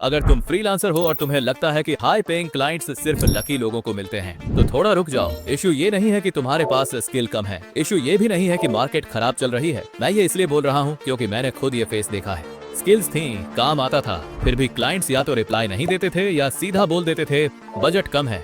अगर तुम फ्रीलांसर हो और तुम्हें लगता है कि हाई पेइंग क्लाइंट्स सिर्फ लकी लोगों को मिलते हैं, तो थोड़ा रुक जाओ। इशू ये नहीं है कि तुम्हारे पास स्किल कम है, इशू ये भी नहीं है कि मार्केट खराब चल रही है। मैं ये इसलिए बोल रहा हूँ क्योंकि मैंने खुद ये फेस देखा है। स्किल्स थी, काम आता था, फिर भी क्लाइंट्स या तो रिप्लाई नहीं देते थे या सीधा बोल देते थे बजट कम है।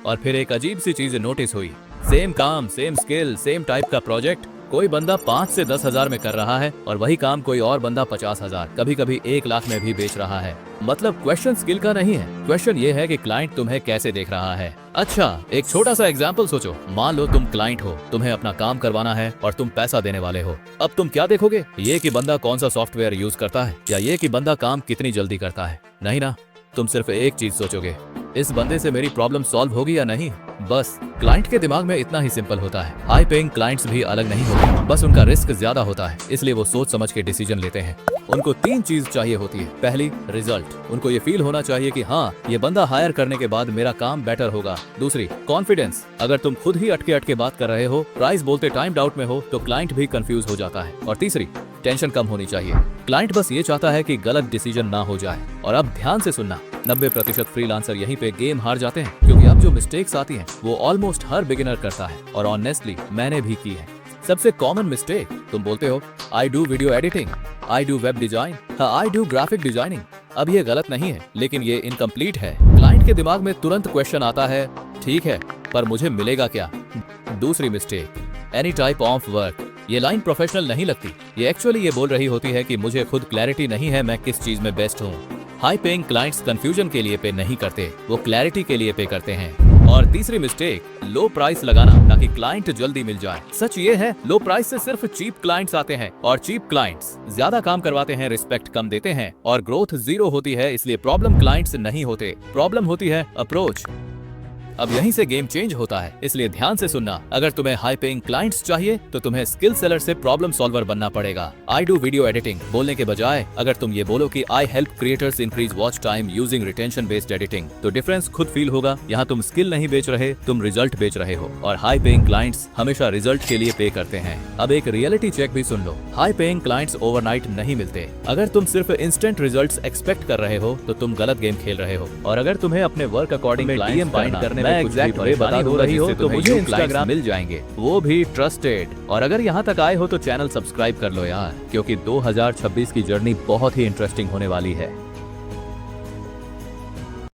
और फिर एक अजीब सी चीज नोटिस हुई, सेम काम, सेम स्किल, सेम टाइप का प्रोजेक्ट, कोई बंदा 5 से 10 हजार में कर रहा है और वही काम कोई और बंदा 50,000, कभी कभी 1 लाख में भी बेच रहा है। मतलब क्वेश्चन स्किल का नहीं है, क्वेश्चन ये है कि क्लाइंट तुम्हें कैसे देख रहा है। अच्छा, एक छोटा सा एग्जांपल सोचो। मान लो तुम क्लाइंट हो, तुम्हें अपना काम करवाना है और तुम पैसा देने वाले हो। अब तुम क्या देखोगे? ये कि बंदा कौन सा सॉफ्टवेयर यूज करता है या ये कि बंदा काम कितनी जल्दी करता है? नहीं ना, तुम सिर्फ एक चीज सोचोगे, इस बंदे से मेरी प्रॉब्लम सॉल्व होगी या नहीं। बस क्लाइंट के दिमाग में इतना ही सिंपल होता है। हाई पेइंग क्लाइंट्स भी अलग नहीं होते, बस उनका रिस्क ज्यादा होता है, इसलिए वो सोच समझ के डिसीजन लेते हैं। उनको 3 चीज चाहिए होती है। पहली, रिजल्ट। उनको ये फील होना चाहिए कि हाँ, ये बंदा हायर करने के बाद मेरा काम बेटर होगा। दूसरी, कॉन्फिडेंस। अगर तुम खुद ही अटके अटके बात कर रहे हो, प्राइस बोलते टाइम डाउट में हो, तो क्लाइंट भी कंफ्यूज हो जाता है। और तीसरी, टेंशन कम होनी चाहिए। क्लाइंट बस ये चाहता है कि गलत डिसीजन ना हो जाए। और अब ध्यान से सुनना, 90% फ्रीलांसर यहीं पे गेम हार जाते हैं, क्योंकि अब जो मिस्टेक्स आती हैं वो ऑलमोस्ट हर बिगिनर करता है, और ऑनेस्टली मैंने भी की है। सबसे कॉमन मिस्टेक, तुम बोलते हो I do video editing, I do web design, I do graphic designing. अब ये गलत नहीं है, लेकिन ये इनकम्प्लीट है। क्लाइंट के दिमाग में तुरंत क्वेश्चन आता है, ठीक है, पर मुझे मिलेगा क्या? दूसरी mistake, any type of work. ये लाइन प्रोफेशनल नहीं लगती, ये एक्चुअली ये बोल रही होती है कि मुझे खुद क्लैरिटी नहीं है मैं किस चीज में बेस्ट हूँ। हाई पेइंग क्लाइंट्स कंफ्यूजन के लिए पे नहीं करते, वो क्लैरिटी के लिए पे करते हैं। और तीसरी मिस्टेक, लो प्राइस लगाना ताकि क्लाइंट जल्दी मिल जाए। सच ये है, लो प्राइस से सिर्फ चीप क्लाइंट्स आते हैं, और चीप क्लाइंट्स ज्यादा काम करवाते हैं, रिस्पेक्ट कम देते हैं, और ग्रोथ 0 होती है। इसलिए प्रॉब्लम क्लाइंट्स नहीं होते, प्रॉब्लम होती है अप्रोच। अब यहीं से गेम चेंज होता है, इसलिए ध्यान से सुनना। अगर तुम्हें हाई पेइंग क्लाइंट्स चाहिए तो तुम्हें स्किल सेलर से प्रॉब्लम सॉल्वर बनना पड़ेगा। आई डू वीडियो एडिटिंग बोलने के बजाय अगर तुम ये बोलो कि I help creators increase watch time using retention based editing, तो डिफरेंस खुद फील होगा। यहाँ तुम स्किल नहीं बेच रहे, तुम रिजल्ट बेच रहे हो, और हाई पेइंग क्लाइंट्स हमेशा रिजल्ट के लिए पे करते हैं। अब एक रियलिटी चेक भी सुन लो, हाई पेइंग क्लाइंट्स ओवरनाइट नहीं मिलते। अगर तुम सिर्फ इंस्टेंट रिजल्ट्स एक्सपेक्ट कर रहे हो तो तुम गलत गेम खेल रहे हो। और अगर तुम्हें अपने वर्क अकॉर्डिंग डीएम बाइंड करने में एग्जैक्ट वे बता हो रही हो तो मुझे इंस्टाग्राम मिल जाएंगे, वो भी ट्रस्टेड। और अगर यहाँ तक आए हो तो चैनल सब्सक्राइब कर लो यार, क्योंकि 2026 की जर्नी बहुत ही इंटरेस्टिंग होने वाली है।